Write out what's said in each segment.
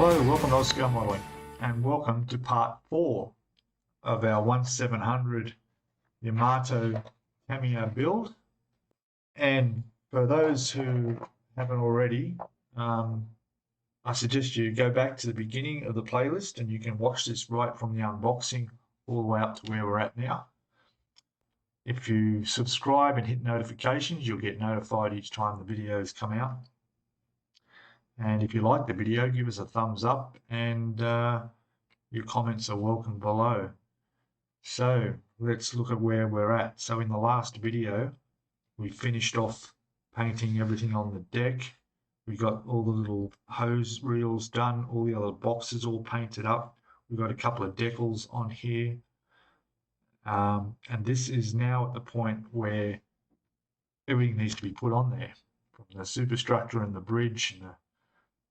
Hello, welcome to Oscar Modeling, and welcome to part 4 of our 1700 Yamato Tamiya build. And for those who haven't already, I suggest you go back to the beginning of the playlist and you can watch this right from the unboxing all the way up to where we're at now. If you subscribe and hit notifications, you'll get notified each time the videos come out. And if you like the video, give us a thumbs up, and your comments are welcome below. So let's look at where we're at. So in the last video, we finished off painting everything on the deck. We got all the little hose reels done, all the other boxes all painted up. We've got a couple of decals on here. And this is now at the point where everything needs to be put on there, from the superstructure and the bridge and the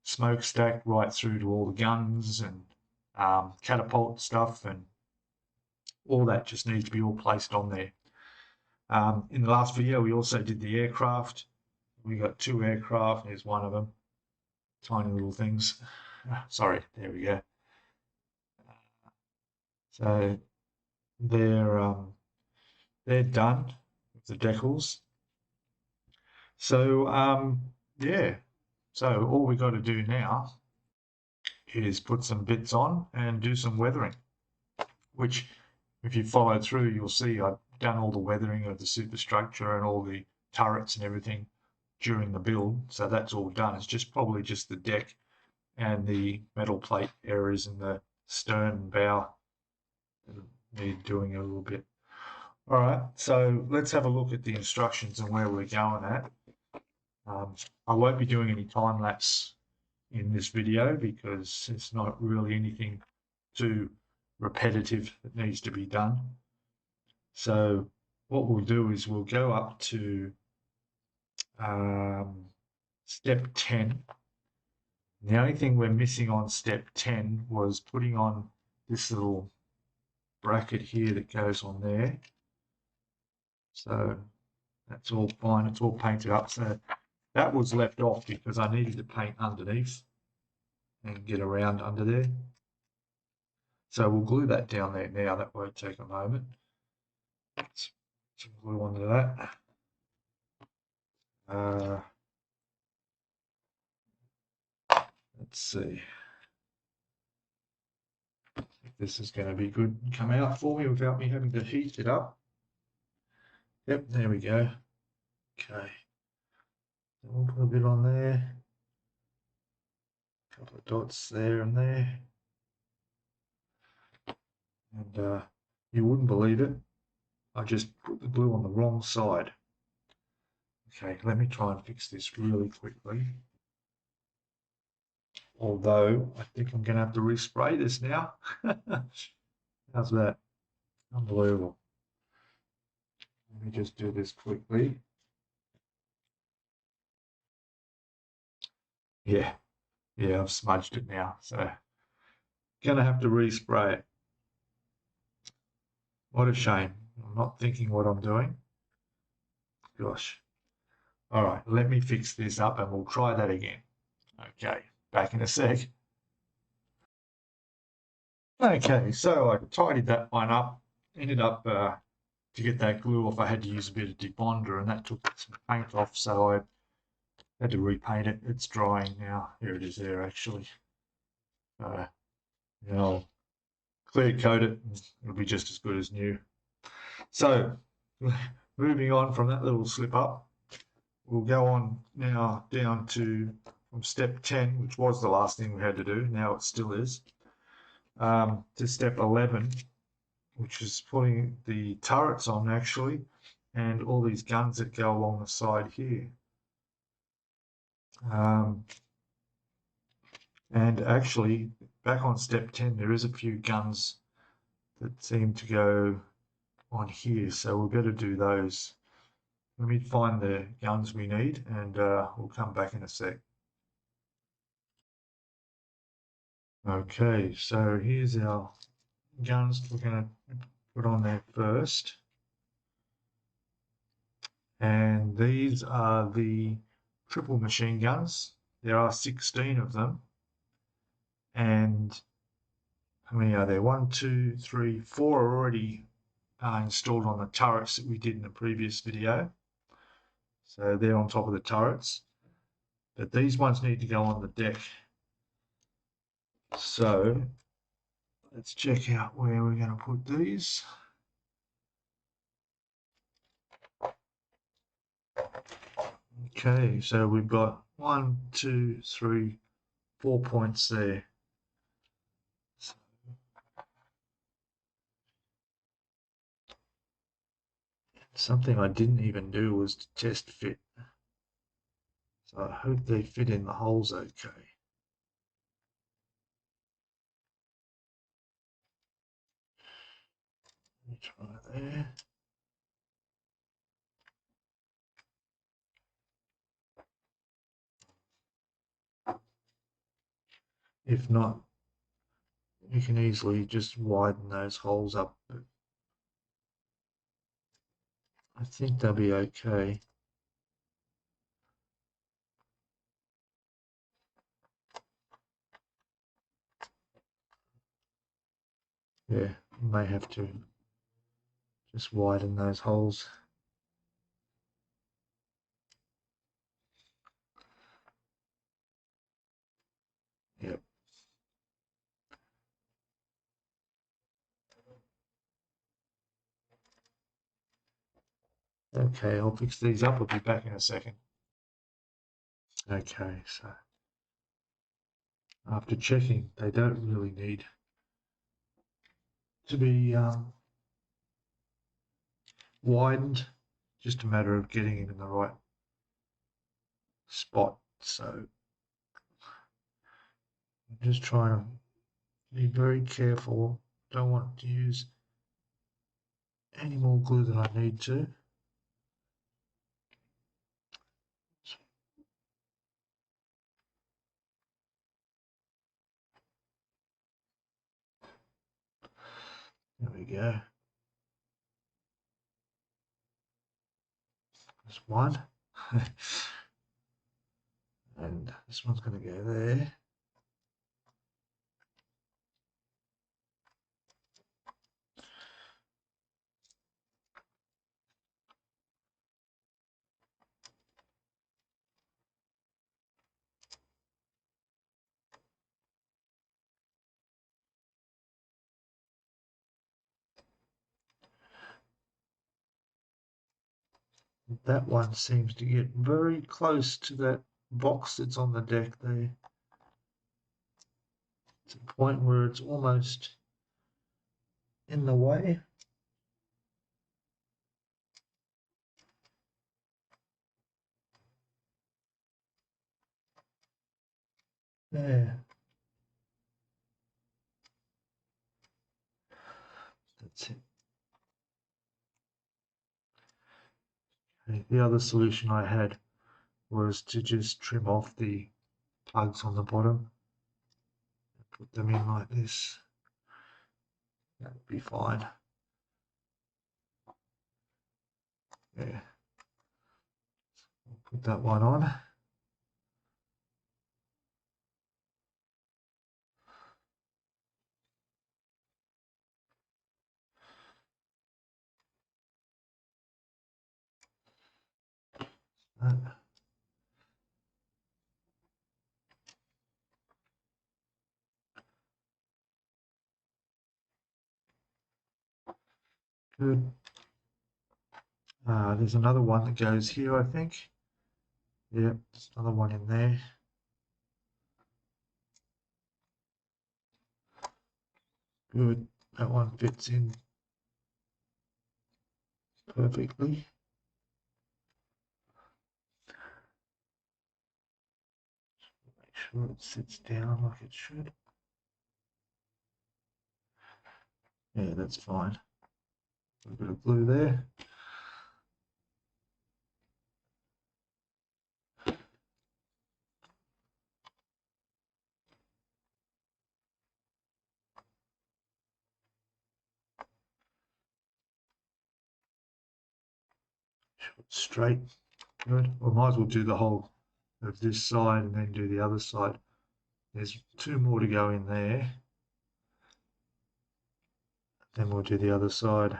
smokestack right through to all the guns and catapult stuff, and all that just needs to be all placed on there. In the last video, we also did the aircraft. We got 2 aircraft. Here's one of them. Tiny little things. Sorry, there we go. So they're done with the decals. So yeah. So all we got to do now is put some bits on and do some weathering, which if you follow through, you'll see I've done all the weathering of the superstructure and all the turrets and everything during the build. So that's all done. It's just probably just the deck and the metal plate areas in the stern and bow that need doing a little bit. All right, so let's have a look at the instructions and where we're going at. I won't be doing any time lapse in this video because it's not really anything too repetitive that needs to be done. So what we'll do is we'll go up to step 10. The only thing we're missing on step 10 was putting on this little bracket here that goes on there. So that's all fine, it's all painted up. So that was left off because I needed to paint underneath and get around under there. So we'll glue that down there now. That won't take a moment. Let's glue onto that. Let's see if this is going to be good and come out for me without me having to heat it up. Yep, there we go. Okay. So we'll put a bit on there. A couple of dots there and there. And you wouldn't believe it, I just put the glue on the wrong side. Okay, let me try and fix this really quickly. Although I think I'm going to have to respray this now. How's that? Unbelievable. Let me just do this quickly. Yeah, I've smudged it now, so gonna have to respray it. What a shame. I'm not thinking what I'm doing. Gosh. All right, let me fix this up and we'll try that again. Okay, back in a sec. Okay, so I tidied that one up. Ended up to get that glue off, I had to use a bit of debonder, and that took some paint off, so I had to repaint it. It's drying now. Here it is there, actually. I'll clear coat it, and it'll be just as good as new. So, moving on from that little slip up, we'll go on now down to from step 10, which was the last thing we had to do. Now it still is. To step 11, which is putting the turrets on, actually, and all these guns that go along the side here. And actually, back on step 10, there is a few guns that seem to go on here, so we'll better do those. Let me find the guns we need, and we'll come back in a sec. Okay, so here's our guns we're going to put on there first. And these are the triple machine guns. There are 16 of them. And how many are there? 1, 2, 3, 4 are already installed on the turrets that we did in the previous video. So they're on top of the turrets. But these ones need to go on the deck. So let's check out where we're going to put these. Okay, so we've got 1, 2, 3, 4 points there. So something I didn't even do was to test fit. So I hope they fit in the holes okay. Let me try there. If not, you can easily just widen those holes up. But I think they'll be okay. Yeah, may have to just widen those holes. Yep. Okay, I'll fix these up. I'll be back in a second. Okay, so after checking, they don't really need to be widened. Just a matter of getting it in the right spot. So I'm just trying to be very careful. Don't want to use any more glue than I need to. There we go. There's one. And this one's going to go there. That one seems to get very close to that box that's on the deck there. To the point where it's almost in the way. There. That's it. Okay, the other solution I had was to just trim off the plugs on the bottom. Put them in like this. That would be fine. Yeah. Put that one on. Good. There's another one that goes here, I think. Yep, there's another one in there. Good. That one fits in perfectly. Make sure it sits down like it should. Yeah, that's fine. A bit of glue there. Straight. Good. We might as well do the whole of this side and then do the other side. There's 2 more to go in there. Then we'll do the other side.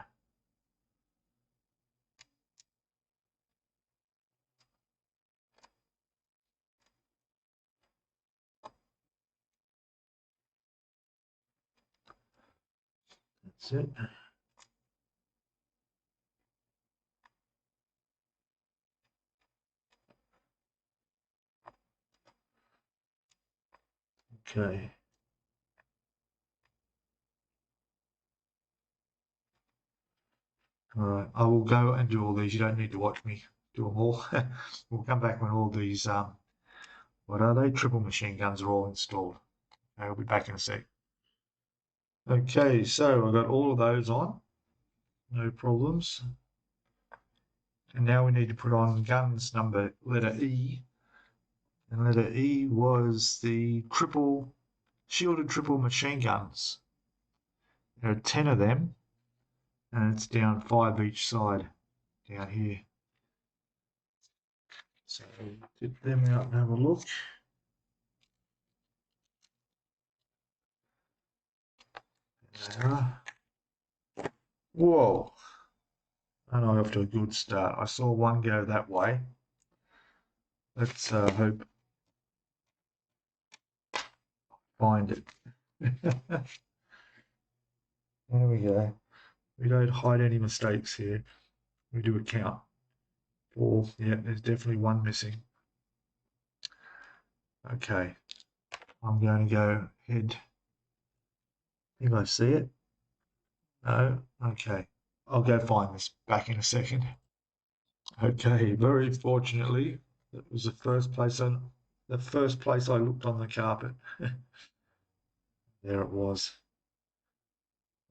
That's it. Okay. All right. I will go and do all these. You don't need to watch me do them all. We'll come back when all these, what are they? Triple machine guns are all installed. I'll be back in a sec. Okay, so I've got all of those on. No problems. And now we need to put on guns number letter E. And letter E was the shielded triple machine guns. There are 10 of them, and it's down 5 each side down here. So get them out and have a look. There they are. Whoa! And I'm off to a good start. I saw one go that way. Let's hope I find it. There we go. We don't hide any mistakes here. We do a count. 4. Yeah, there's definitely one missing. Okay. I'm going to go ahead. I think I see it. No? Okay. I'll go find this back in a second. Okay, very fortunately, that was the first place I looked on the carpet. There it was.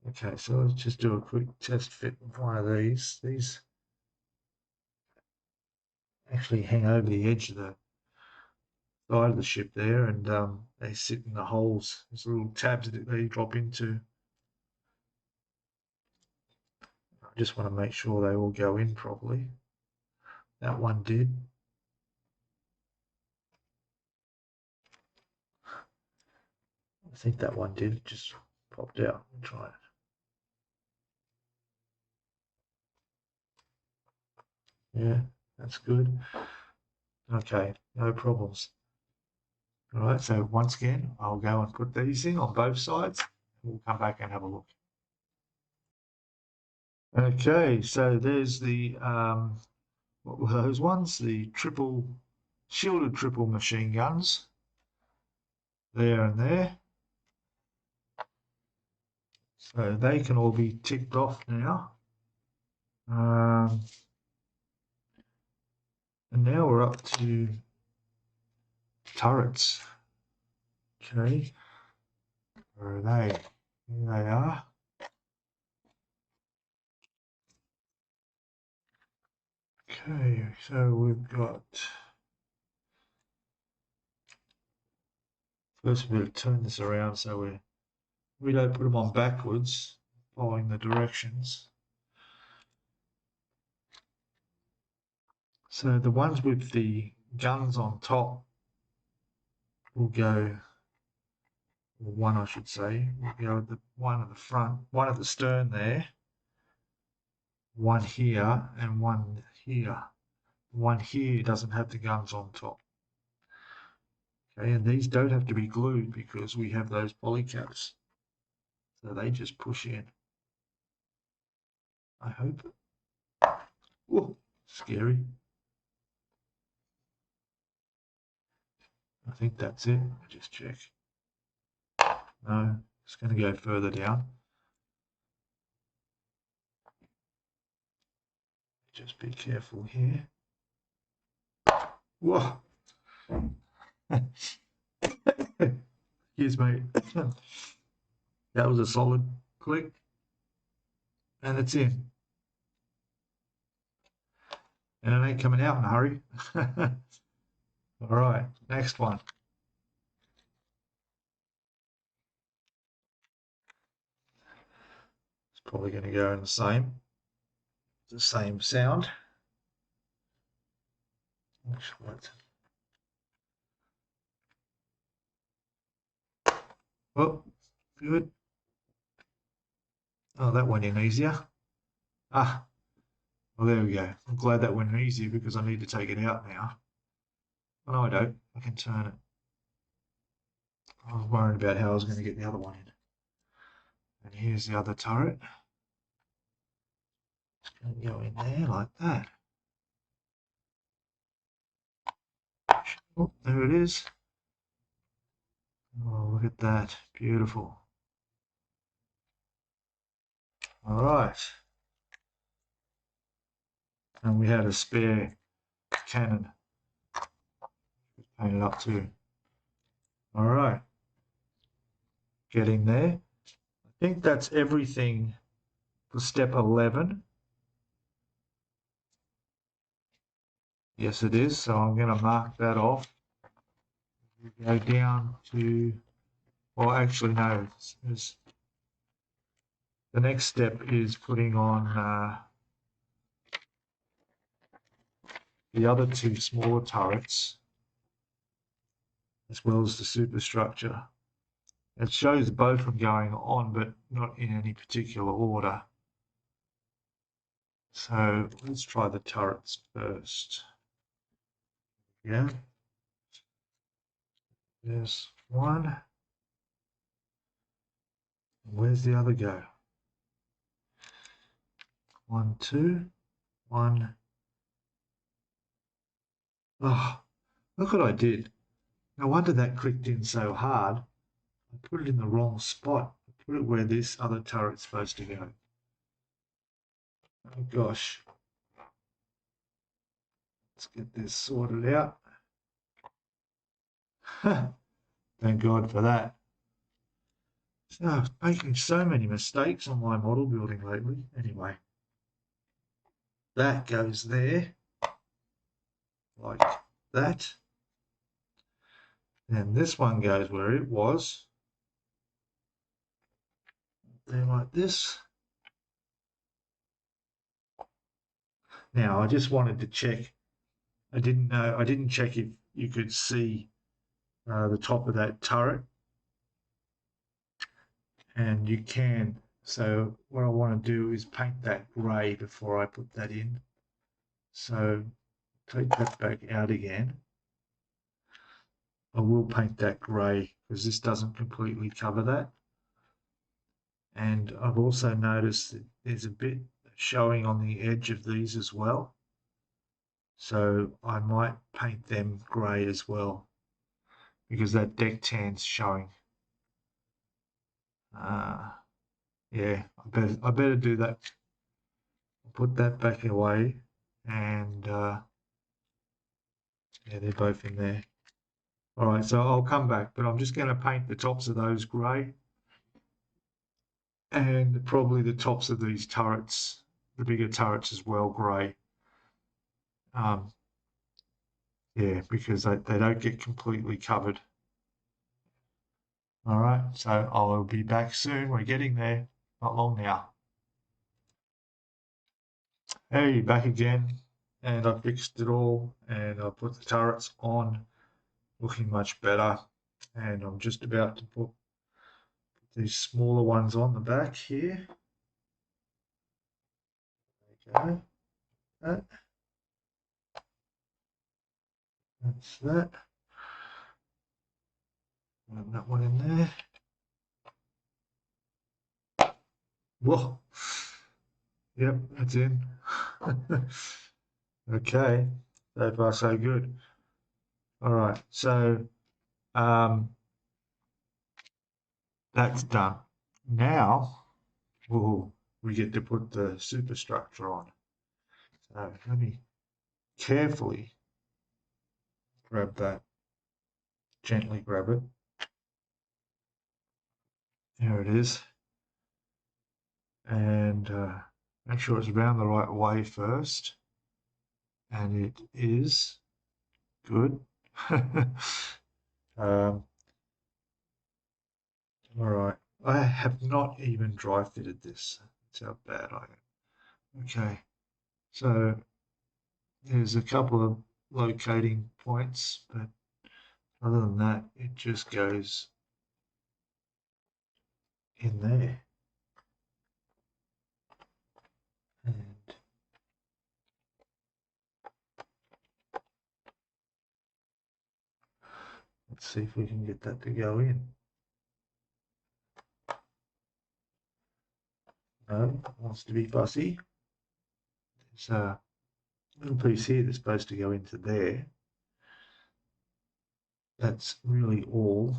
Okay, so let's just do a quick test fit with one of these. These actually hang over the edge of the side of the ship there, and they sit in the holes. There's little tabs that they drop into. I just want to make sure they all go in properly. That one did. I think that one did. It just popped out. I'll try it. Yeah, that's good. Okay, no problems. All right, so once again, I'll go and put these in on both sides. We'll come back and have a look. Okay, so there's the, what were those ones? The shielded triple machine guns. There and there. So they can all be ticked off now. And now we're up to turrets. Okay, where are they? Here they are. Okay, so we've got, first we better turn this around so we don't put them on backwards, following the directions. So the ones with the guns on top will go, or one I should say, will go with the one at the front, one at the stern there, one here, and one here. One here doesn't have the guns on top. Okay, and these don't have to be glued because we have those poly caps. So they just push in. I hope. Whoa, scary. I think that's it. I'll just check. No, it's going to go further down. Just be careful here. Whoa. Excuse me. That was a solid click. And it's in. And it ain't coming out in a hurry. All right, next one. It's probably going to go in the same sound. Actually, Oh, good. Oh, that went in easier. Ah, well, there we go. I'm glad that went in easier because I need to take it out now. Oh, no, I don't. I can turn it. I was worried about how I was going to get the other one in. And here's the other turret. It's going to go in there like that. Oh, there it is. Oh, look at that. Beautiful. All right. And we had a spare cannon. Paint it up too. All right. Getting there. I think that's everything for step 11. Yes, it is. So I'm going to mark that off. We go down to, well, actually, no. The next step is putting on the other two smaller turrets, as well as the superstructure. It shows both of them going on, but not in any particular order. So let's try the turrets first. Yeah. There's one. Where's the other go? 1, 2, 1. Oh, look what I did. No wonder that clicked in so hard. I put it in the wrong spot. I put it where this other turret's supposed to go. Oh gosh. Let's get this sorted out. Thank God for that. So, I'm making so many mistakes on my model building lately. Anyway, that goes there, like that. And this one goes where it was. There like this. Now, I just wanted to check. I didn't check if you could see the top of that turret. And you can. So what I want to do is paint that grey before I put that in. So take that back out again. I will paint that grey because this doesn't completely cover that. And I've also noticed that there's a bit showing on the edge of these as well. So I might paint them grey as well because that deck tan's showing. Yeah, I better do that. Put that back away, and yeah, they're both in there. All right, so I'll come back, but I'm just going to paint the tops of those grey, and probably the tops of these turrets, the bigger turrets as well, grey. Yeah, because they don't get completely covered. All right, so I'll be back soon. We're getting there, not long now. Hey, back again, and I fixed it all, and I put the turrets on, looking much better, and I'm just about to put these smaller ones on the back here. There you go. That's that. And that one in there. Whoa. Yep, that's in. Okay, so far so good. All right, so that's done. Now we get to put the superstructure on. So let me carefully grab that, gently grab it. There it is. And make sure it's around the right way first. And it is good. All right. I have not even dry fitted this. That's how bad I am. Okay. So there's a couple of locating points, but other than that, it just goes in there. And let's see if we can get that to go in. No, it wants to be fussy. There's a little piece here that's supposed to go into there. That's really all.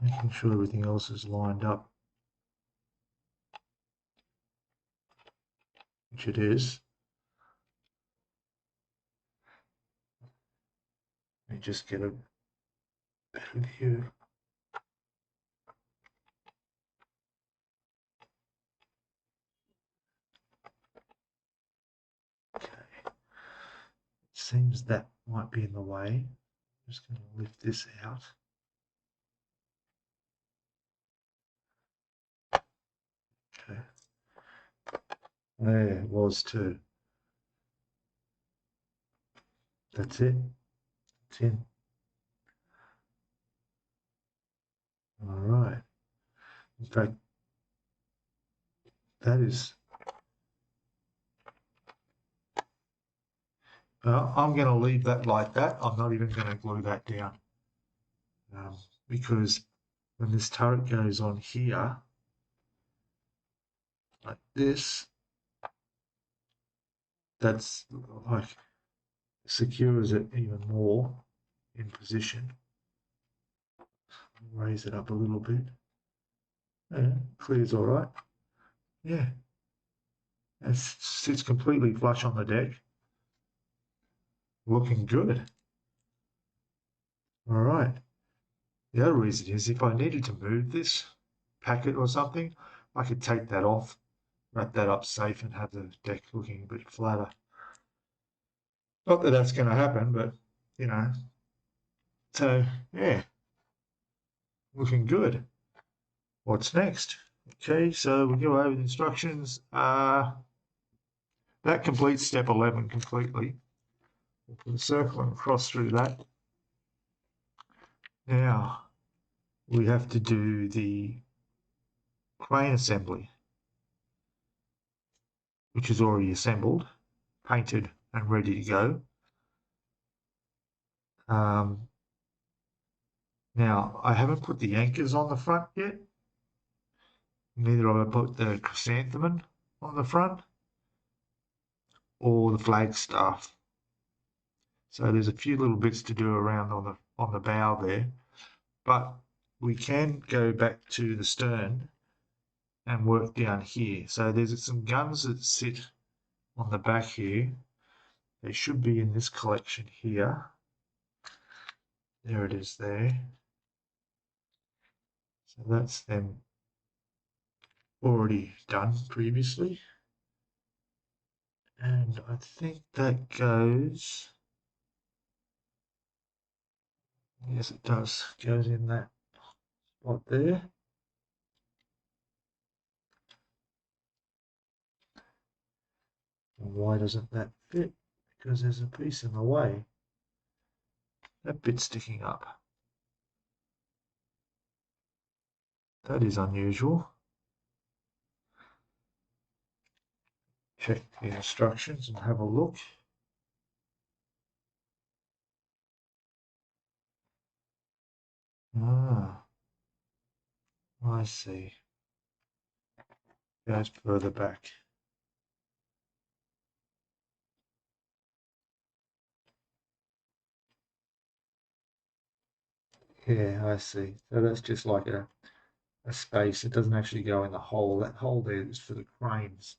Making sure everything else is lined up, which it is. Let me just get a better view. Okay. It seems that might be in the way. I'm just going to lift this out. Okay. There it was too. That's it. It's in. All right. In fact, that is. I'm going to leave that like that. I'm not even going to glue that down because when this turret goes on here, like this, that's like secures it even more in position. Raise it up a little bit. Yeah, clears all right. Yeah, it sits completely flush on the deck. Looking good. All right. The other reason is if I needed to move this packet or something, I could take that off, wrap that up safe and have the deck looking a bit flatter. Not that that's going to happen, but, you know. So, yeah, looking good. What's next? Okay, so we go over the instructions. That completes step 11 completely. We'll put a circle and cross through that. Now, we have to do the crane assembly, which is already assembled, painted and ready to go. Now, I haven't put the anchors on the front yet. Neither have I put the chrysanthemum on the front or the flagstaff. So there's a few little bits to do around on the bow there, but we can go back to the stern and work down here. So there's some guns that sit on the back here. They should be in this collection here. There it is there. So that's them already done previously. And I think that goes, yes it does, goes in that spot there. And why doesn't that fit? Because there's a piece in the way. That bit's sticking up. That is unusual. Check the instructions and have a look. Ah, I see. Goes further back. Yeah, I see. So that's just like a space. It doesn't actually go in the hole. That hole there is for the cranes.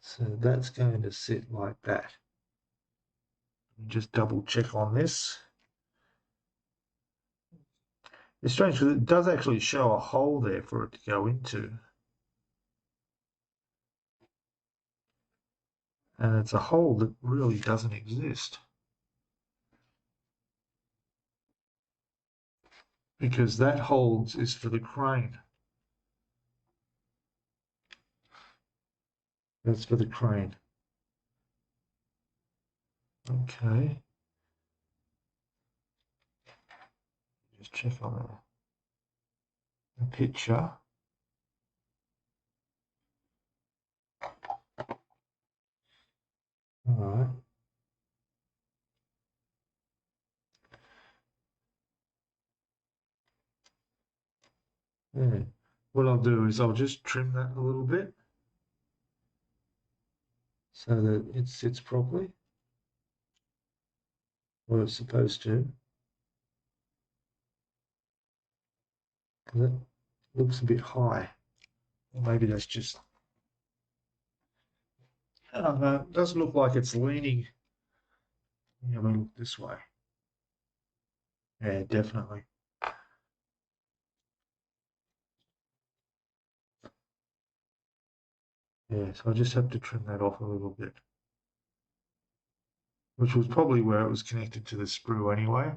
So that's going to sit like that. Just double check on this. It's strange because it does actually show a hole there for it to go into. And it's a hole that really doesn't exist. Because that hole is for the crane. That's for the crane. Okay. Just check on the picture. All right. Yeah. What I'll do is I'll just trim that a little bit so that it sits properly where it's supposed to. Because it looks a bit high. Or maybe that's just, I don't know, it doesn't look like it's leaning. I'm going to look this way. Yeah, definitely. Yeah, so I just have to trim that off a little bit, which was probably where it was connected to the sprue anyway.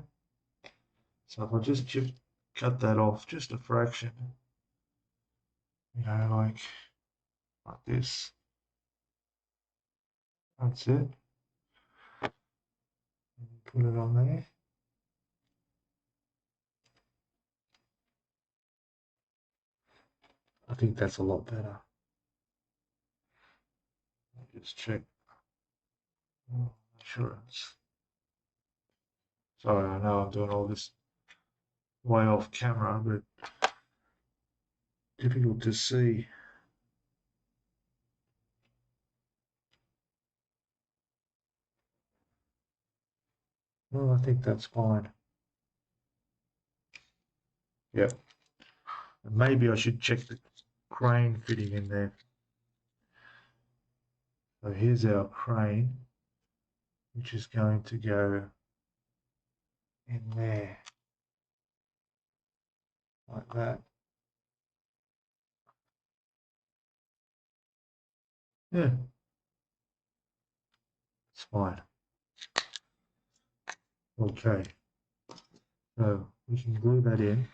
So if I just cut that off just a fraction, you know, like this. That's it. Put it on there. I think that's a lot better. Just check. Assurance. Sorry, I know I'm doing all this way off camera, but difficult to see. Well, I think that's fine. Yep. And maybe I should check the crane fitting in there. So here's our crane, which is going to go in there, like that. Yeah, it's fine. Okay, so we can glue that in.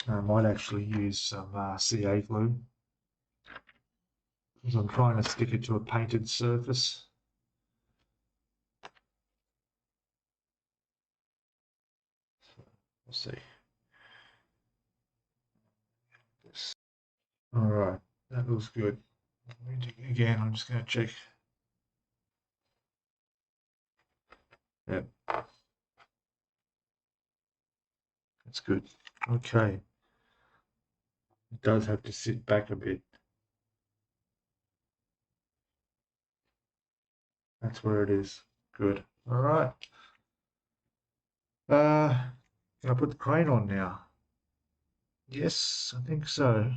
I might actually use some CA glue because I'm trying to stick it to a painted surface. Let's see. All right, that looks good. Again, I'm just going to check. Yep, that's good. Okay, it does have to sit back a bit. That's where it is. Good. All right. Can I put the crane on now? Yes, I think so.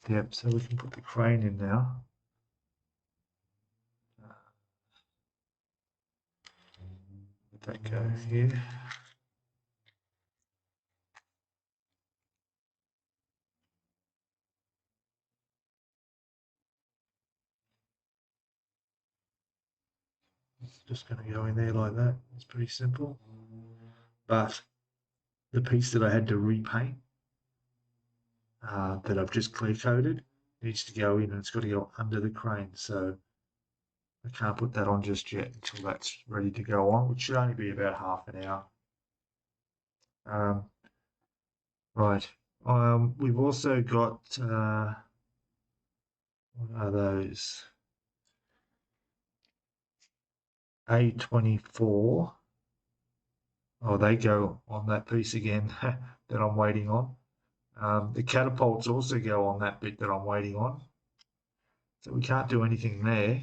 Yep, so we can put the crane in now. Let that go here. It's just going to go in there like that. It's pretty simple. But the piece that I had to repaint, that I've just clear coated, needs to go in and it's got to go under the crane. So I can't put that on just yet until that's ready to go on, which should only be about half an hour. Right. We've also got, what are those? A24. Oh, they go on that piece again that I'm waiting on. The catapults also go on that bit that I'm waiting on. So we can't do anything there.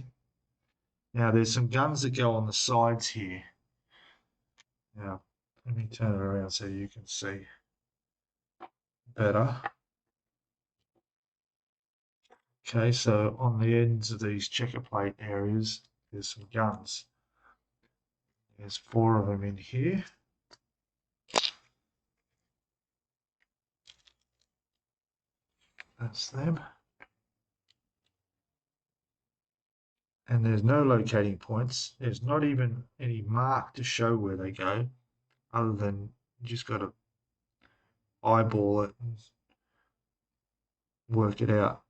Now there's some guns that go on the sides here. Now, let me turn it around so you can see better. Okay, so on the ends of these checker plate areas, there's some guns. There's 4 of them in here. That's them. And there's no locating points. There's not even any mark to show where they go. other than you just got to eyeball it and work it out.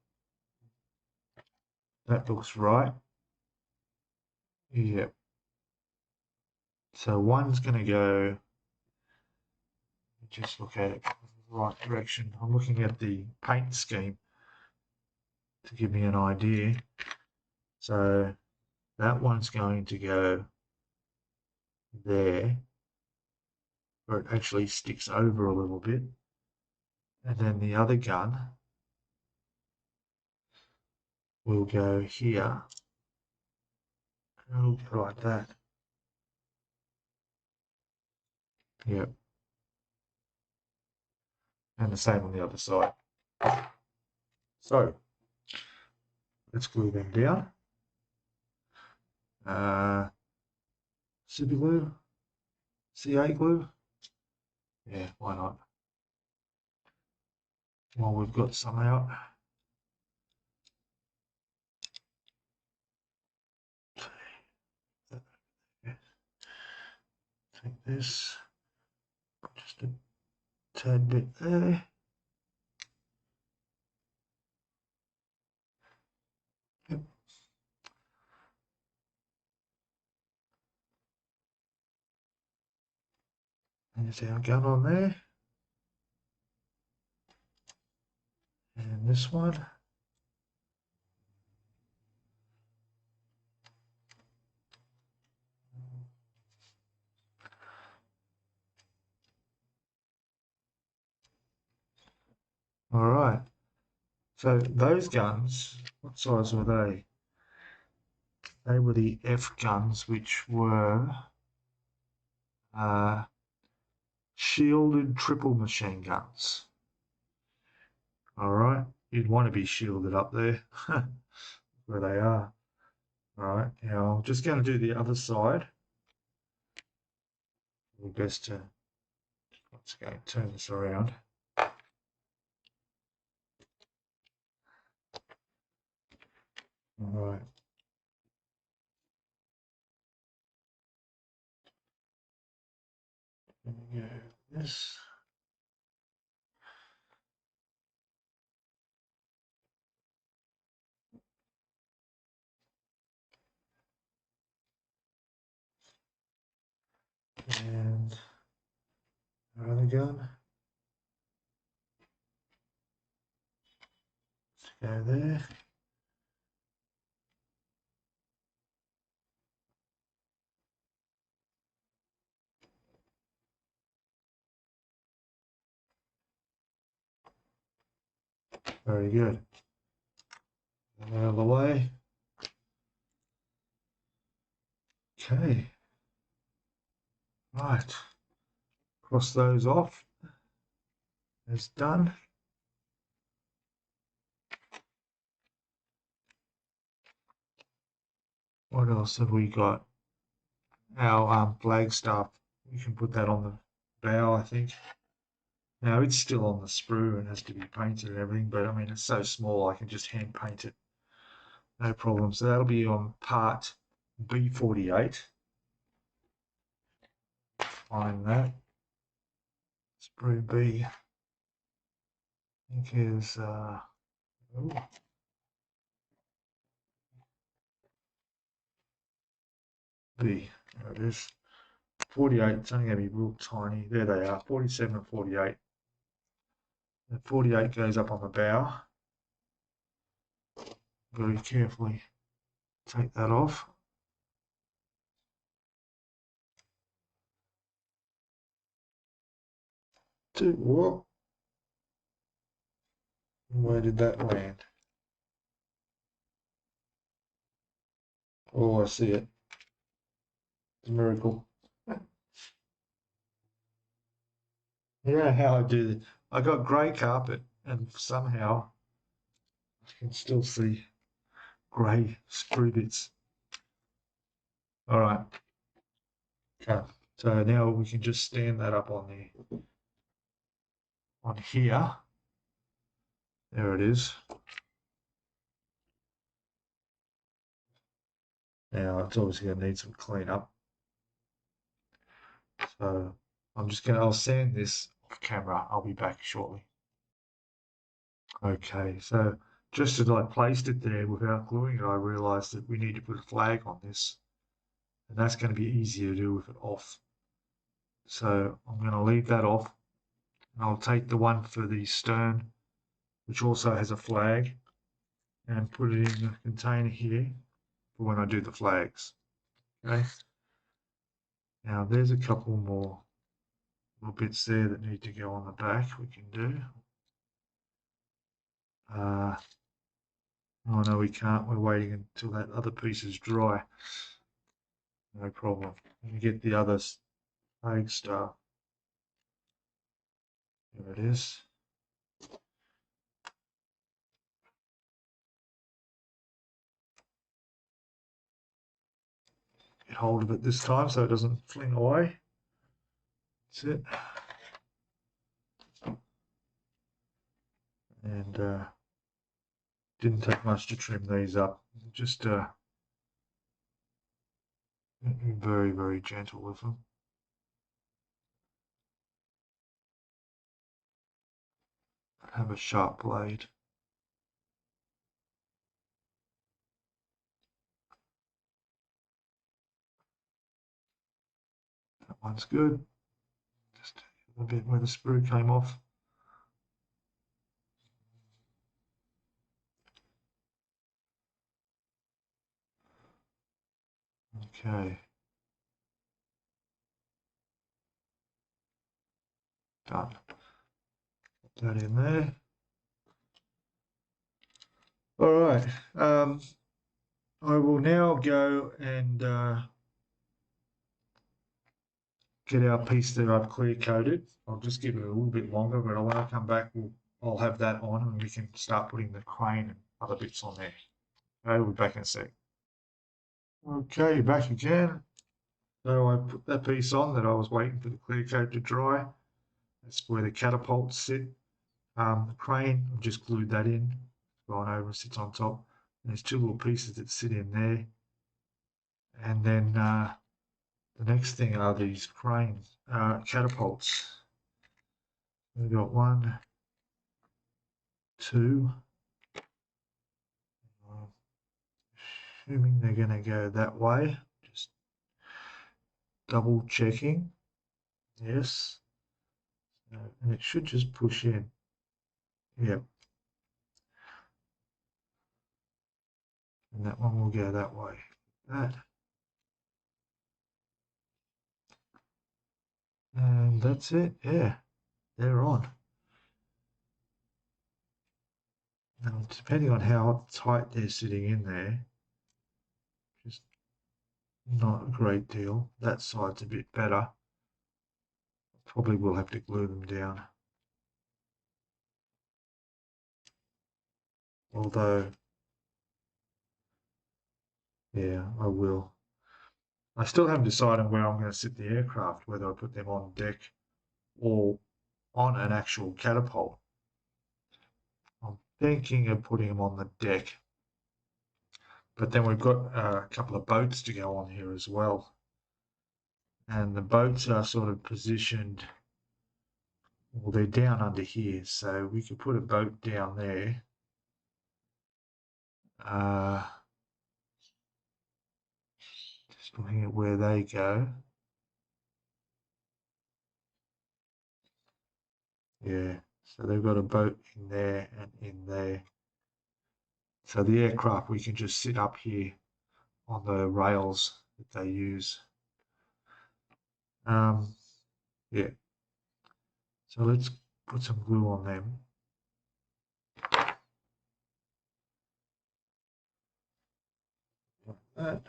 That looks right. Yep. So one's going to go, just look at it the right direction. I'm looking at the paint scheme to give me an idea. So that one's going to go there, where it actually sticks over a little bit. And then the other gun will go here. And it'll go like that. Yep. And the same on the other side. So let's glue them down. Super glue, CA glue. Yeah, why not? While we've got some out. Take this, just a tad bit there. Yep. There's our gun on there. And this one. All right. So those guns, what size were they? They were the F guns, which were shielded triple machine guns. All right. You'd want to be shielded up there where they are. All right. Now I'm just going to do the other side. Best to, let's go turn this around. All right. There we go. This. And our other gun. Let's go there. Very good. And out of the way. Okay. Right. Cross those off. It's done. What else have we got? Our flag staff. You can put that on the bow, I think. Now it's still on the sprue and has to be painted and everything, but I mean it's so small I can just hand paint it. No problem. So that'll be on part B48. Find that. Sprue B. I think is B. There it is. 48. It's only going to be real tiny. There they are. 47 and 48. And 48 goes up on the bow. Very carefully take that off. Whoa. Where did that land? Oh, I see it. It's a miracle. You know how I do this? I got grey carpet and somehow I can still see grey sprue bits. All right. Okay. So now we can just stand that up on here. There it is. Now it's obviously going to need some cleanup. So I'll sand this off camera. I'll be back shortly. Okay, so just as I placed it there without gluing it, I realized that we need to put a flag on this, and that's going to be easier to do with it off. So I'm going to leave that off, and I'll take the one for the stern, which also has a flag, and put it in a container here for when I do the flags. Okay. Now there's a couple more little bits there that need to go on the back we can do. Oh no, we can't. We're waiting until that other piece is dry. No problem. Let me get the other flag star. There it is. Get hold of it this time so it doesn't fling away. That's it. And didn't take much to trim these up. Just very, very gentle with them. Have a sharp blade. That one's good. Just a bit where the sprue came off. Okay. Done. Put that in there. All right. I will now go and get our piece that I've clear coated. I'll just give it a little bit longer, but when I come back, I'll have that on and we can start putting the crane and other bits on there. Okay, we'll be back in a sec. Okay, back again. So I put that piece on that I was waiting for the clear coat to dry. That's where the catapults sit. The crane, I've just glued that in, gone over and sits on top. And there's two little pieces that sit in there. And then the next thing are these crane catapults. We've got 1, 2. Assuming they're going to go that way. Just double checking. Yes. And it should just push in. Yep. And that one will go that way. That. And that's it. Yeah. They're on. Now, depending on how tight they're sitting in there, just not a great deal. That side's a bit better. Probably will have to glue them down. Although, yeah, I will. I still haven't decided where I'm going to sit the aircraft, whether I put them on deck or on an actual catapult. I'm thinking of putting them on the deck. But then we've got a couple of boats to go on here as well. And the boats are sort of positioned, well, they're down under here, so we could put a boat down there. Just looking at where they go. Yeah, so they've got a boat in there and in there. So the aircraft, we can just sit up here on the rails that they use. Yeah. So let's put some glue on them. Like that.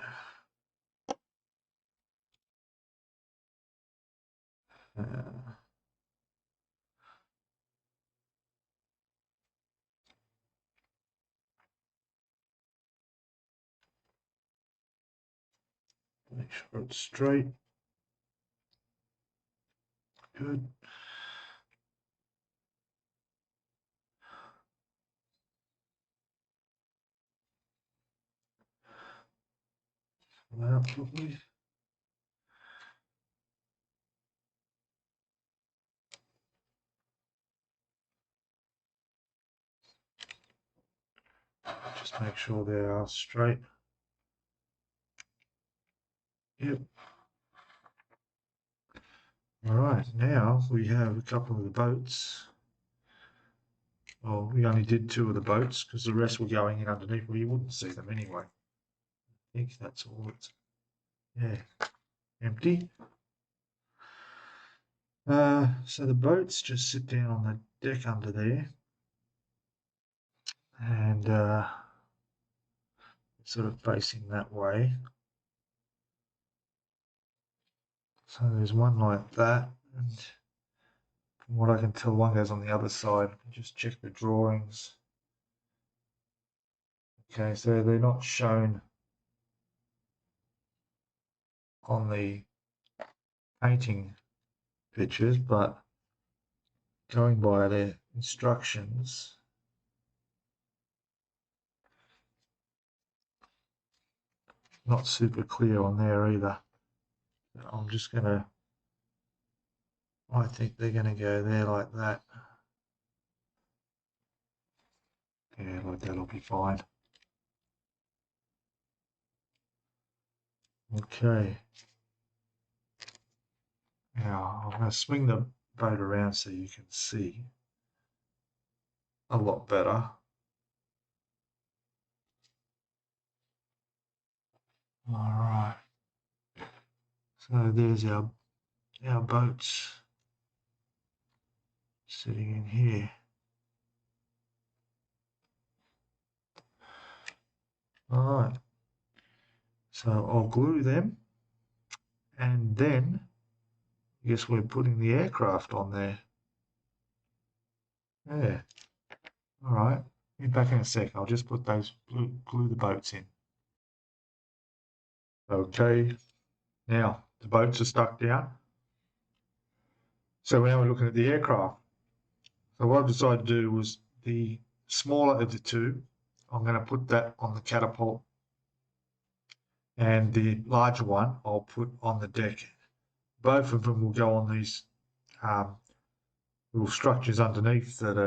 Make sure it's straight. Good. That probably. Just make sure they are straight. Yep. All right, now we have a couple of the boats. Well, we only did 2 of the boats because the rest were going in underneath. Well, you wouldn't see them anyway. I think that's all it's, yeah, empty. So the boats just sit down on the deck under there. And sort of facing that way. So there's one like that, and from what I can tell, one goes on the other side. Just check the drawings. Okay, so they're not shown on the painting pictures, but going by their instructions, not super clear on there either. I'm just gonna, I think they're gonna go there like that. Yeah, like that'll be fine. Okay. Now I'm going to swing the boat around so you can see a lot better. All right. So there's our boats sitting in here. All right. So I'll glue them, and then I guess we're putting the aircraft on there. Yeah. All right. Be back in a sec. I'll just put those glue the boats in. Okay. Now the boats are stuck down. So now we're looking at the aircraft. So what I've decided to do was the smaller of the two, I'm going to put that on the catapult, and the larger one I'll put on the deck. Both of them will go on these little structures underneath that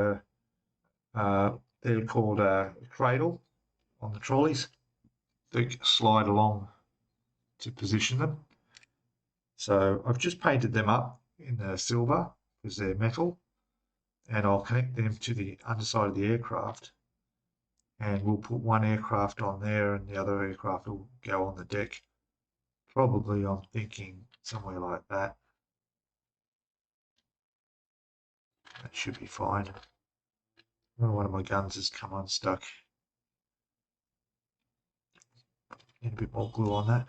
are they're called a cradle on the trolleys. They slide along to position them. So I've just painted them up in the silver because they're metal, and I'll connect them to the underside of the aircraft, and we'll put one aircraft on there and the other aircraft will go on the deck. Probably, I'm thinking somewhere like that. That should be fine. One of my guns has come unstuck. Need a bit more glue on that.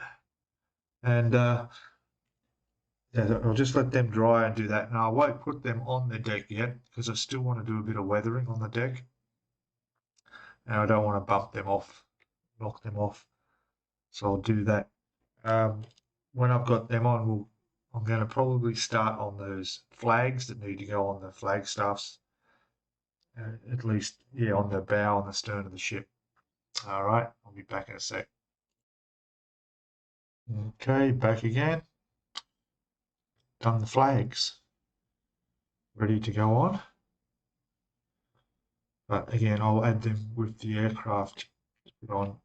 And yeah, I'll just let them dry and do that. And I won't put them on the deck yet because I still want to do a bit of weathering on the deck. And I don't want to bump them off, knock them off. So I'll do that. When I've got them on, I'm going to probably start on those flags that need to go on the flagstaffs. At least, yeah, on the bow and the stern of the ship. All right, I'll be back in a sec. Okay, back again. Done the flags. Ready to go on. But again, I'll add them with the aircraft on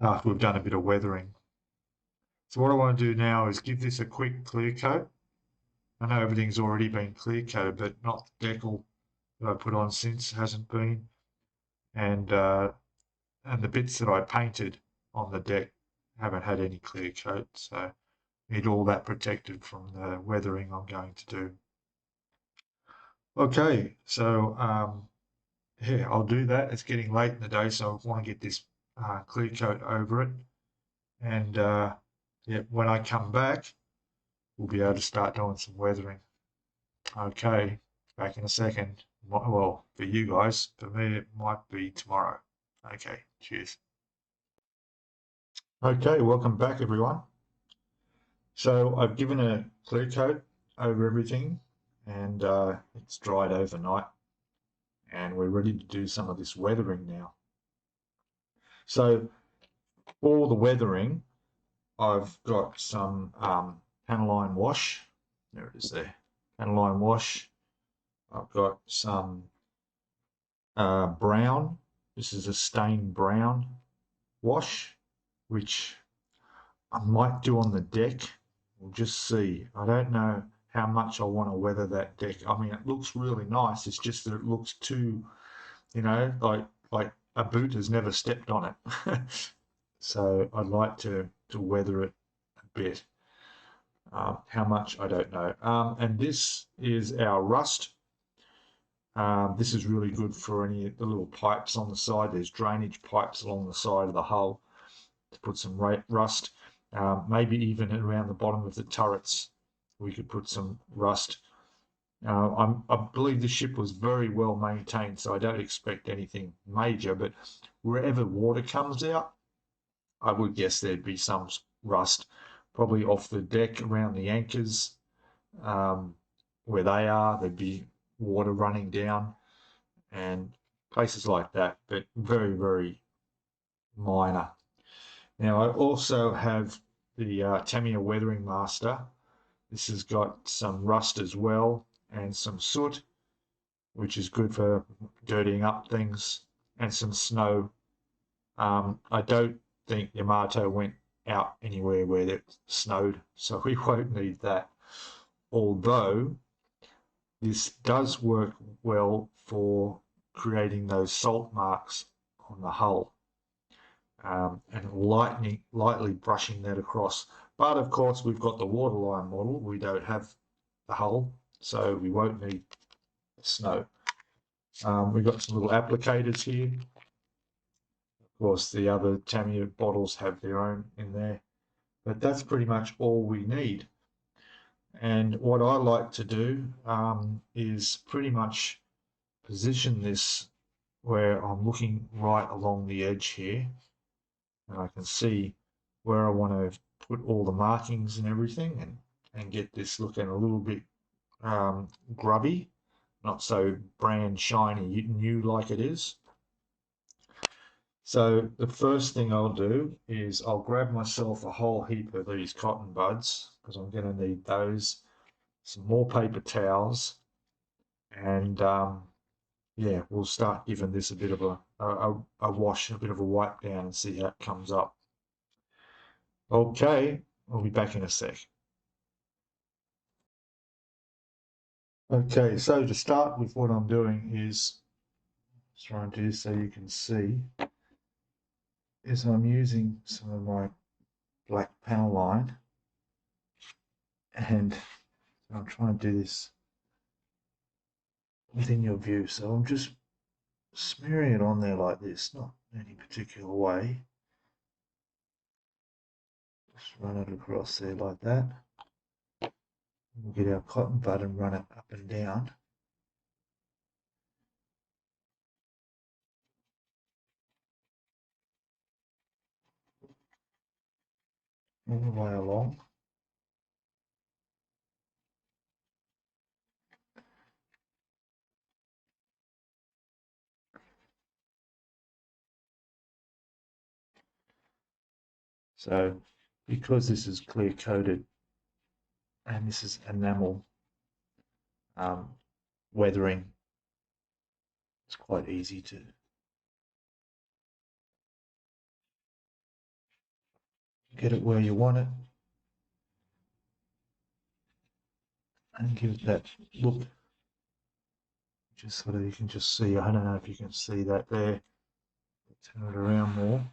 after we've done a bit of weathering. So what I want to do now is give this a quick clear coat. I know everything's already been clear coated, but not the decal that I put on since hasn't been. And the bits that I painted on the deck haven't had any clear coat, so need all that protected from the weathering I'm going to do. Okay, so yeah, I'll do that. It's getting late in the day, so I want to get this clear coat over it. And yeah, when I come back, we'll be able to start doing some weathering. Okay, back in a second. Well, for you guys, for me, it might be tomorrow. Okay, cheers. Okay, welcome back, everyone. So I've given a clear coat over everything, and it's dried overnight, and we're ready to do some of this weathering now. So for the weathering, I've got some aniline wash. There it is there, aniline wash. I've got some brown This is a stained brown wash, which I might do on the deck. We'll just see. I don't know how much I want to weather that deck. I mean, it looks really nice. It's just that it looks too, like a boot has never stepped on it. So I'd like to weather it a bit. How much, I don't know. And this is our rust. This is really good for any of the little pipes on the side. There's drainage pipes along the side of the hull to put some rust. Maybe even around the bottom of the turrets, we could put some rust. I believe the ship was very well maintained, so I don't expect anything major, but wherever water comes out, I would guess there'd be some rust, probably off the deck around the anchors, where they are, there'd be water running down and places like that, but very, very minor. Now I also have the Tamiya Weathering Master. This has got some rust as well and some soot, which is good for dirtying up things, and some snow. I don't think Yamato went out anywhere where it snowed, so we won't need that. Although this does work well for creating those salt marks on the hull, and lightly brushing that across. But of course, we've got the waterline model. We don't have the hull, so we won't need snow. We've got some little applicators here. Of course, the other Tamiya bottles have their own in there, but that's pretty much all we need. And what I like to do is pretty much position this where I'm looking right along the edge here, and I can see where I want to put all the markings and everything, and get this looking a little bit grubby, not so brand shiny new like it is. So the first thing I'll do is I'll grab myself a whole heap of these cotton buds, because I'm going to need those, some more paper towels, and yeah, we'll start giving this a bit of a wash, a bit of a wipe down, and see how it comes up. Okay, I'll be back in a sec. Okay, so to start with, what I'm doing is just trying to do so you can see, is I'm using some of my black panel line, and I'm trying to do this within your view. So I'm just smearing it on there like this, not in any particular way. Just run it across there like that. We'll get our cotton bud and run it up and down. All the way along. So because this is clear coated and this is enamel weathering, it's quite easy to get it where you want it and give it that look, just so that you can just see. I don't know if you can see that there. Turn it around more.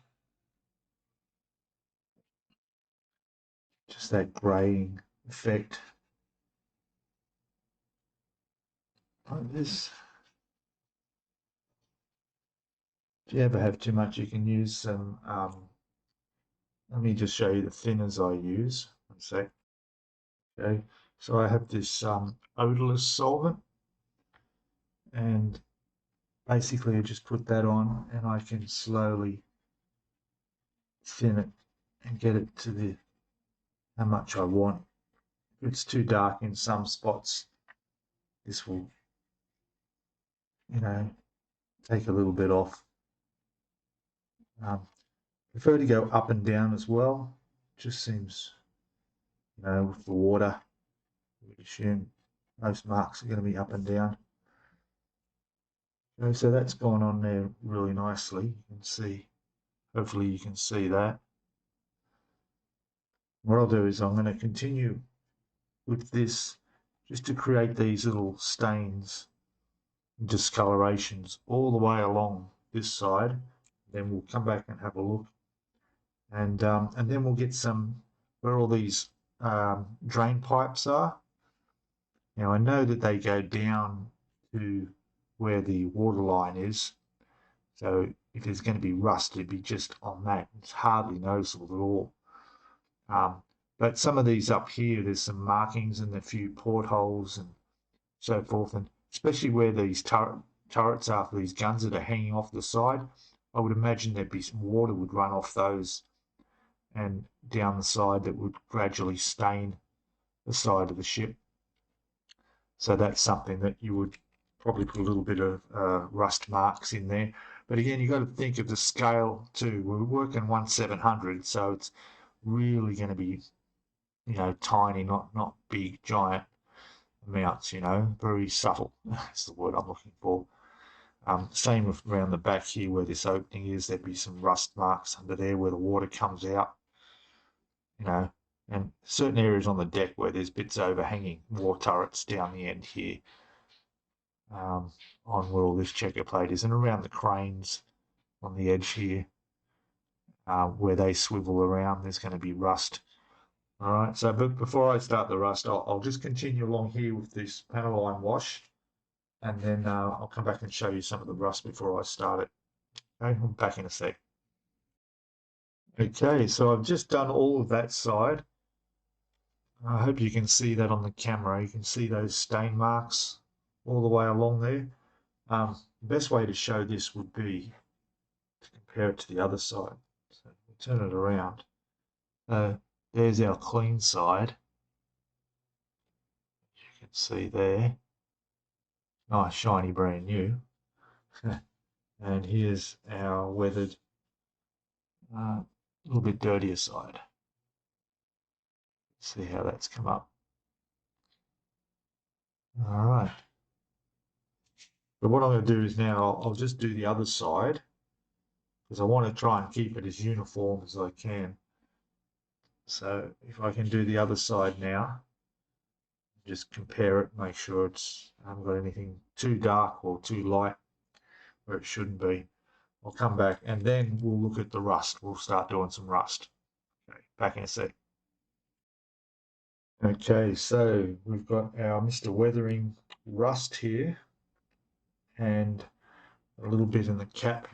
Just that graying effect. Like this. If you ever have too much, you can use some, let me just show you the thinners I use. One sec. Okay, so I have this odorless solvent, and basically I just put that on, and I can slowly thin it and get it to the how much I want. If it's too dark in some spots, this will, take a little bit off. Prefer to go up and down as well. Just seems, with the water, we assume most marks are going to be up and down. Okay, so that's gone on there really nicely. You can see, hopefully you can see that. What I'll do is I'm going to continue with this just to create these little stains, discolorations all the way along this side. Then we'll come back and have a look, and then we'll get some where all these drain pipes are. Now I know that they go down to where the water line is, so if there's going to be rust, it'd be just on that. It's hardly noticeable at all. But some of these up here, there's some markings and a few portholes and so forth, and especially where these turrets are for these guns that are hanging off the side, I would imagine there'd be some water would run off those and down the side that would gradually stain the side of the ship. So that's something that you would probably put a little bit of rust marks in there. But again, you've got to think of the scale too. We're working 1/700, so it's really going to be, tiny, not big, giant amounts, very subtle. That's the word I'm looking for. Same with around the back here where this opening is, there'd be some rust marks under there where the water comes out, and certain areas on the deck where there's bits overhanging, war turrets down the end here, on where all this checker plate is, and around the cranes on the edge here, where they swivel around, there's going to be rust. All right, so but before I start the rust, I'll just continue along here with this panel line wash, and then I'll come back and show you some of the rust before I start it. Okay, I'm back in a sec. Okay, so I've just done all of that side. I hope you can see that on the camera. You can see those stain marks all the way along there. The best way to show this would be to compare it to the other side. So we'll turn it around. There's our clean side. You can see there. Nice, shiny, brand new. And here's our weathered, a little bit dirtier side. See how that's come up. All right. But what I'm going to do is now I'll just do the other side, because I want to try and keep it as uniform as I can. So if I can do the other side now, just compare it, make sure I haven't got anything too dark or too light where it shouldn't be. I'll come back and then we'll look at the rust. We'll start doing some rust. Okay, back in a sec. Okay, so we've got our Mr. Weathering rust here, and a little bit in the cap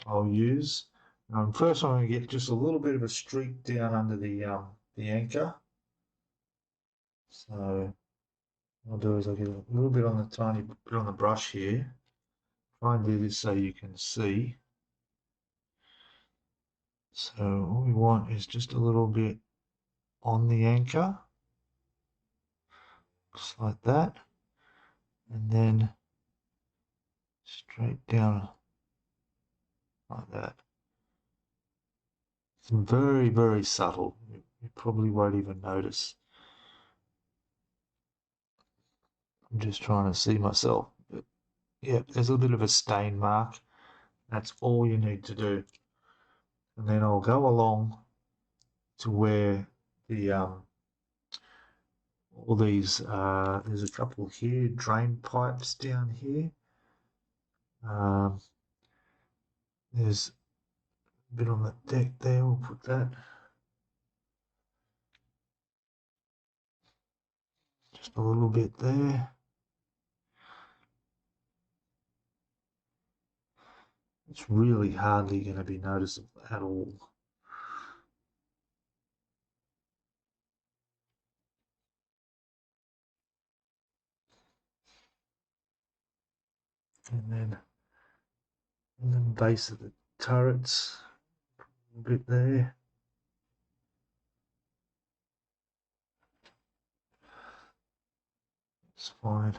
I'll use. First I'm going to get just a little bit of a streak down under the anchor. So what I'll do is I'll get a little bit on the tiny bit on the brush here. Try and do this so you can see. So all we want is just a little bit on the anchor, just like that, and then straight down like that. It's very, very subtle. You probably won't even notice. I'm just trying to see myself. But yeah, there's a little bit of a stain mark. That's all you need to do. And then I'll go along to where the all these there's a couple here, drain pipes down here. There's a bit on the deck there, we'll put that. Just a little bit there. It's really hardly going to be noticeable at all. And then in the base of the turrets, a bit there. It's fine.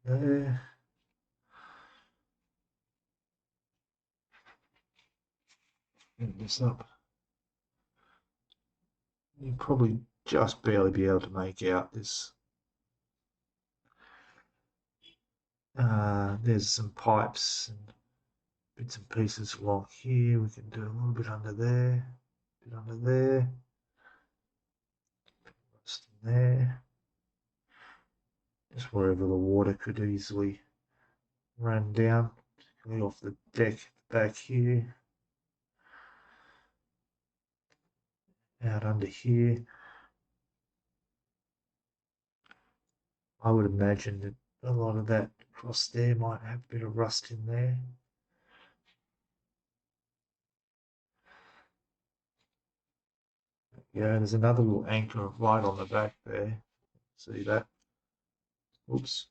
There. Get this up. You probably just barely be able to make out this. There's some pipes and bits and pieces along here. We can do a little bit under there, a bit under there, just in there, just wherever the water could easily run down, particularly off the deck back here, out under here. I would imagine that a lot of that across there might have a bit of rust in there. Yeah, there's another little anchor right on the back there. See that? Oops.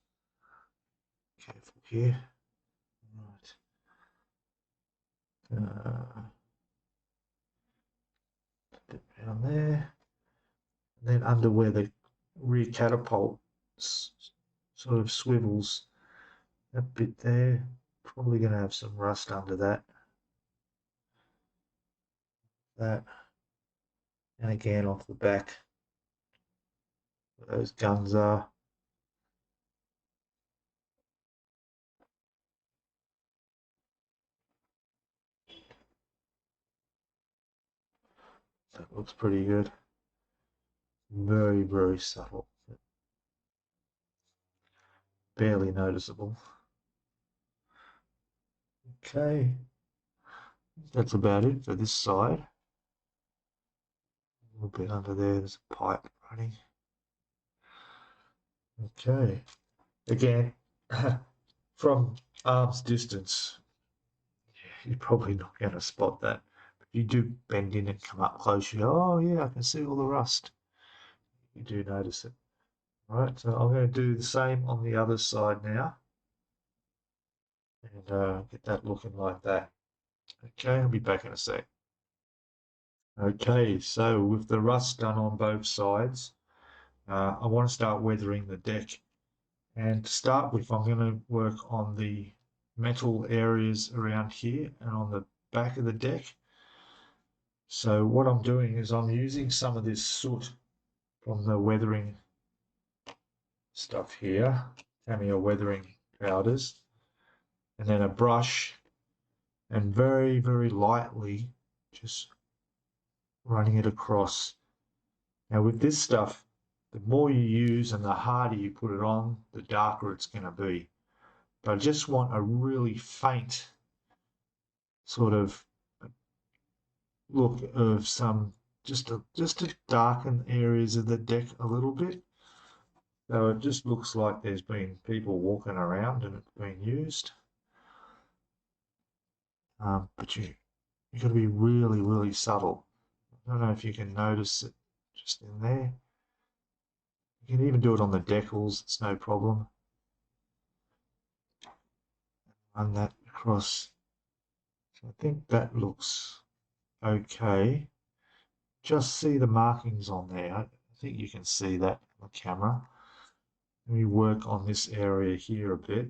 Careful here. Right. Bit down there. And then under where the rear catapult sort of swivels, that bit there, probably going to have some rust under that. That. And again off the back, where those guns are. That looks pretty good. Very, very subtle. Barely noticeable. Okay. That's about it for this side. A little bit under there, there's a pipe running. Okay. Again, from arm's distance, you're probably not going to spot that. But you do bend in and come up close, you go, oh yeah, I can see all the rust. You do notice it. All right, so I'm going to do the same on the other side now. And get that looking like that. Okay, I'll be back in a sec. Okay, so with the rust done on both sides, I want to start weathering the deck. And to start with, I'm going to work on the metal areas around here and on the back of the deck. So what I'm doing is I'm using some of this soot from the weathering stuff here, Tamiya weathering powders, and then a brush, and very, very lightly just running it across. Now with this stuff, the more you use and the harder you put it on, the darker it's going to be. But I just want a really faint sort of look of some, just to darken areas of the deck a little bit. So it just looks like there's been people walking around and it's been used. But you've got to be really, really subtle. I don't know if you can notice it just in there. You can even do it on the decals, it's no problem. Run that across. So I think that looks okay. Just see the markings on there. I think you can see that on the camera. Let me work on this area here a bit.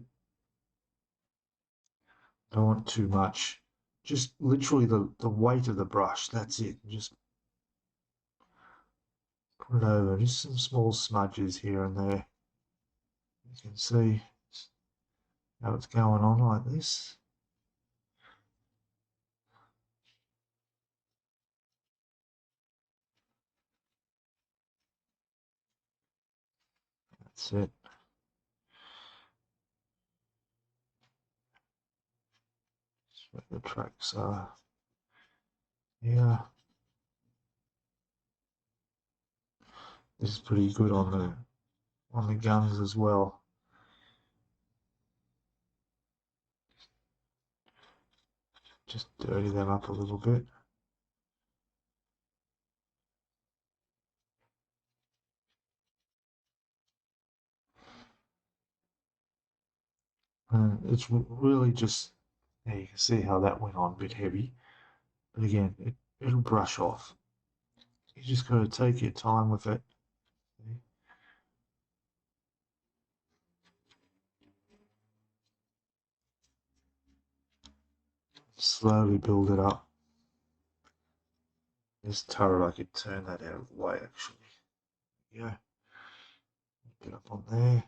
Don't want too much. Just literally the weight of the brush, that's it. Just put it over. Just some small smudges here and there. You can see how it's going on like this. That's it. That's where the tracks are. Yeah. This is pretty good on the guns as well. Just dirty them up a little bit. And it's really just, yeah, you can see how that went on a bit heavy. But again, it'll brush off. You just got to take your time with it. Slowly build it up. This turret, I could turn that out of the way actually. Yeah, get up on there.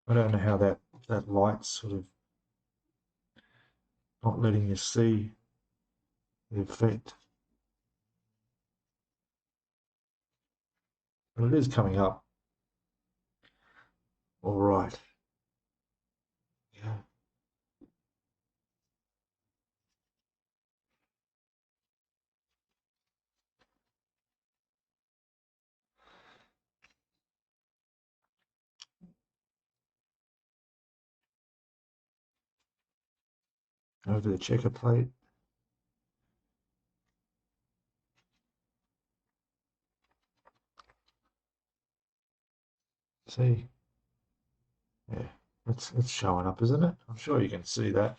I don't know how that light's sort of not letting you see the effect. But it is coming up. All right. Yeah. Over the checker plate. See? Yeah, it's showing up, isn't it? I'm sure you can see that.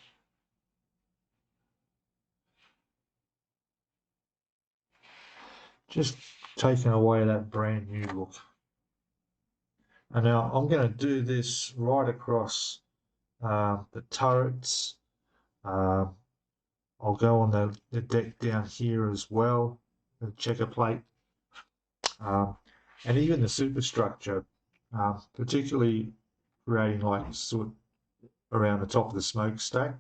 Just taking away that brand new look. And now I'm going to do this right across the turrets. I'll go on the deck down here as well, the checker plate, and even the superstructure, particularly creating like soot around the top of the smokestack,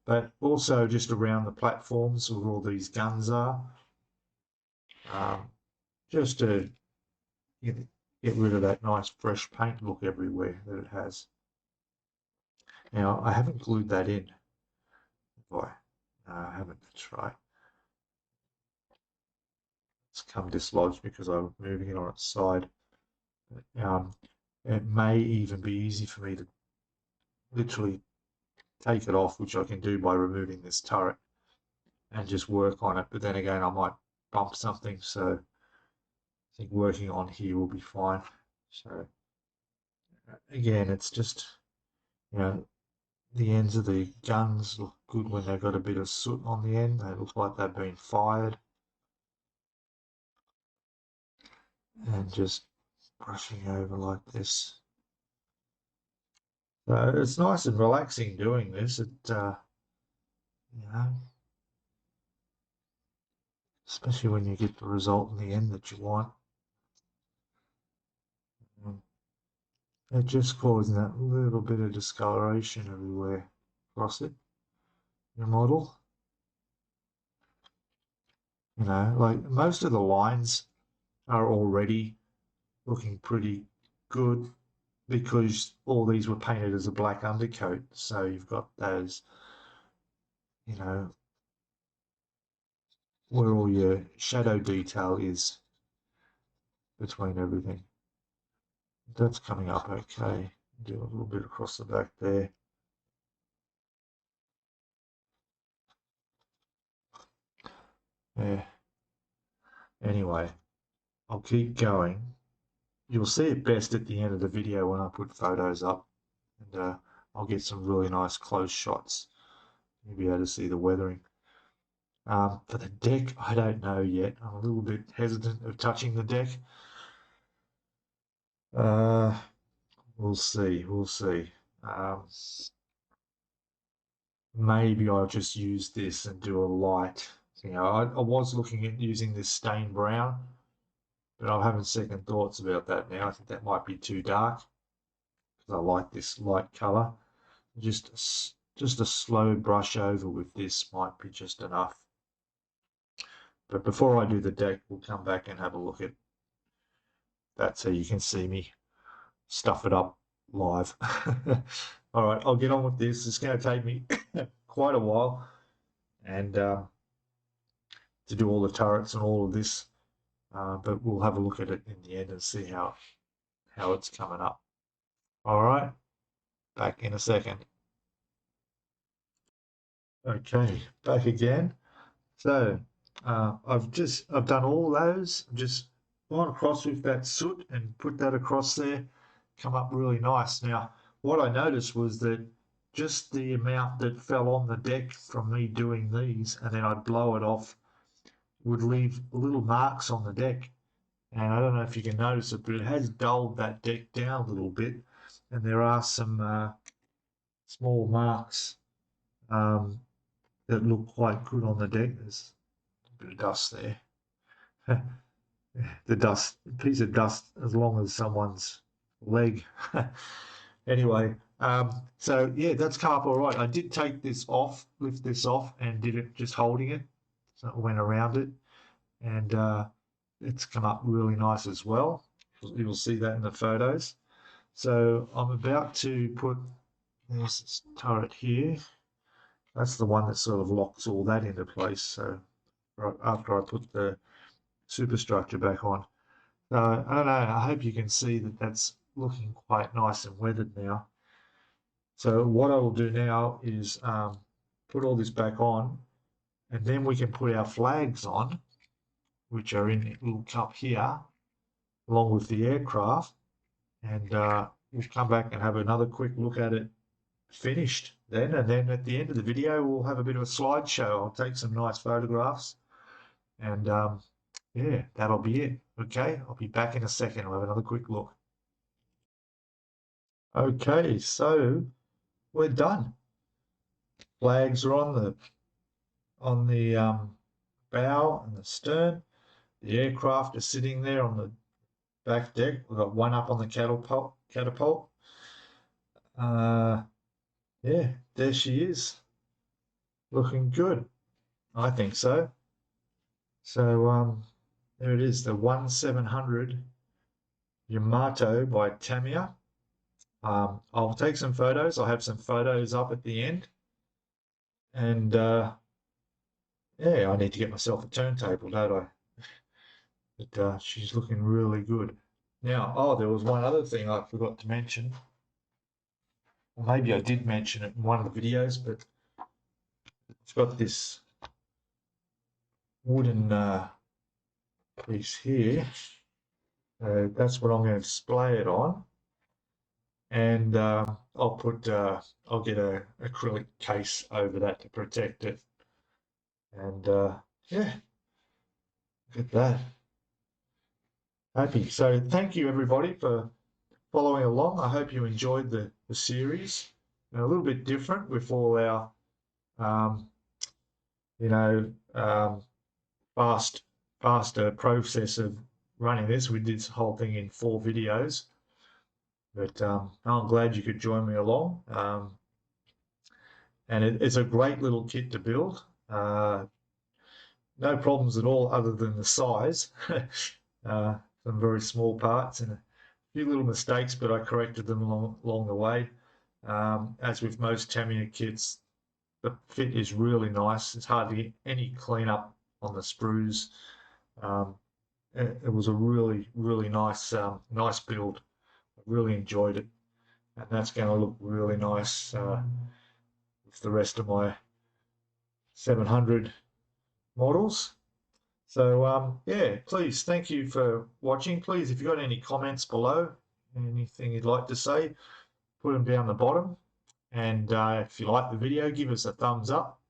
but also just around the platforms where all these guns are, just to get rid of that nice fresh paint look everywhere that it has. Now, I haven't glued that in. Boy, no, I haven't. That's right. It's come dislodged because I'm moving it on its side. It may even be easy for me to literally take it off, which I can do by removing this turret and just work on it. But then again, I might bump something, so I think working on here will be fine. So again, it's just, you know, the ends of the guns look good when they've got a bit of soot on the end. They look like they've been fired. And just brushing over like this. So it's nice and relaxing doing this. It, you know, especially when you get the result in the end that you want. It just causing that little bit of discoloration everywhere across it, your model. You know, like most of the lines are already looking pretty good because all these were painted as a black undercoat. So you've got those, you know, where all your shadow detail is between everything. That's coming up okay. Do a little bit across the back there. Yeah. Anyway, I'll keep going. You'll see it best at the end of the video when I put photos up, and I'll get some really nice close shots. You'll be able to see the weathering. For the deck, I don't know yet. I'm a little bit hesitant of touching the deck. We'll see. We'll see. Maybe I'll just use this and do a light. You know, I was looking at using this stained brown, but I'm having second thoughts about that now. I think that might be too dark because I like this light color. Just a slow brush over with this might be just enough. But before I do the deck, we'll come back and have a look at that so you can see me stuff it up live. All right, I'll get on with this. It's going to take me quite a while, and to do all the turrets and all of this, but we'll have a look at it in the end and see how it's coming up. All right, back in a second. Okay, back again. So I've done all those. Just gone across with that soot and put that across there. Come up really nice. Now, what I noticed was that just the amount that fell on the deck from me doing these, and then I'd blow it off, would leave little marks on the deck. And I don't know if you can notice it, but it has dulled that deck down a little bit. And there are some small marks that look quite good on the deck. There's a bit of dust there. The dust, a piece of dust as long as someone's leg. Anyway, so yeah, that's come up all right. I did take this off, lift this off, and did it just holding it. So it went around it, and it's come up really nice as well. You'll see that in the photos. So I'm about to put this turret here. That's the one that sort of locks all that into place. So after I put the superstructure back on. So I don't know, I hope you can see that that's looking quite nice and weathered now. So what I will do now is put all this back on, and then we can put our flags on, which are in a little cup here, along with the aircraft, and we'll come back and have another quick look at it finished then, and then at the end of the video we'll have a bit of a slideshow. I'll take some nice photographs, and yeah, that'll be it. Okay, I'll be back in a second. We'll have another quick look. Okay, so we're done. Flags are on the bow and the stern. The aircraft is sitting there on the back deck. We've got one up on the catapult. Yeah, there she is. Looking good. I think so. So there it is, the 1700 Yamato by Tamiya. I'll take some photos. I'll have some photos up at the end. And yeah, I need to get myself a turntable, don't I? But she's looking really good. Now, oh, there was one other thing I forgot to mention. Well, maybe I did mention it in one of the videos, but it's got this wooden piece here. That's what I'm going to display it on. And I'll get an acrylic case over that to protect it. And yeah, look at that. Happy. So thank you everybody for following along. I hope you enjoyed the series. A little bit different with all our, faster process of running this. We did this whole thing in 4 videos. But I'm glad you could join me along. And it's a great little kit to build. No problems at all other than the size. Some very small parts and a few little mistakes, but I corrected them along the way. As with most Tamiya kits, the fit is really nice. It's hard to get any cleanup on the sprues. It was a really, really nice build. I really enjoyed it, and that's going to look really nice with the rest of my 700 models. So yeah, please, thank you for watching. Please, if you've got any comments below, anything you'd like to say, put them down the bottom. And if you like the video, give us a thumbs up.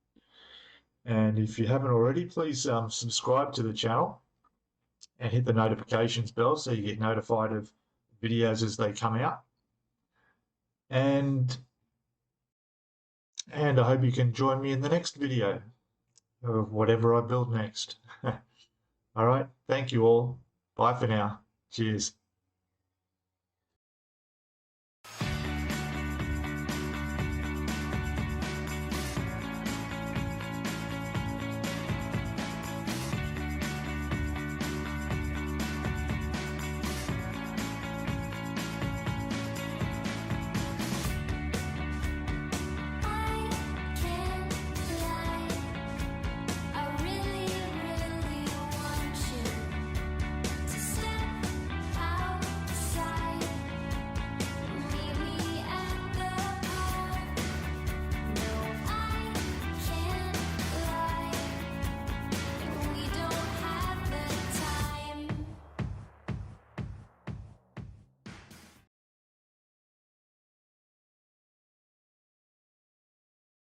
And if you haven't already, please subscribe to the channel and hit the notifications bell so you get notified of videos as they come out. And I hope you can join me in the next video of whatever I build next. All right, thank you all. Bye for now. Cheers.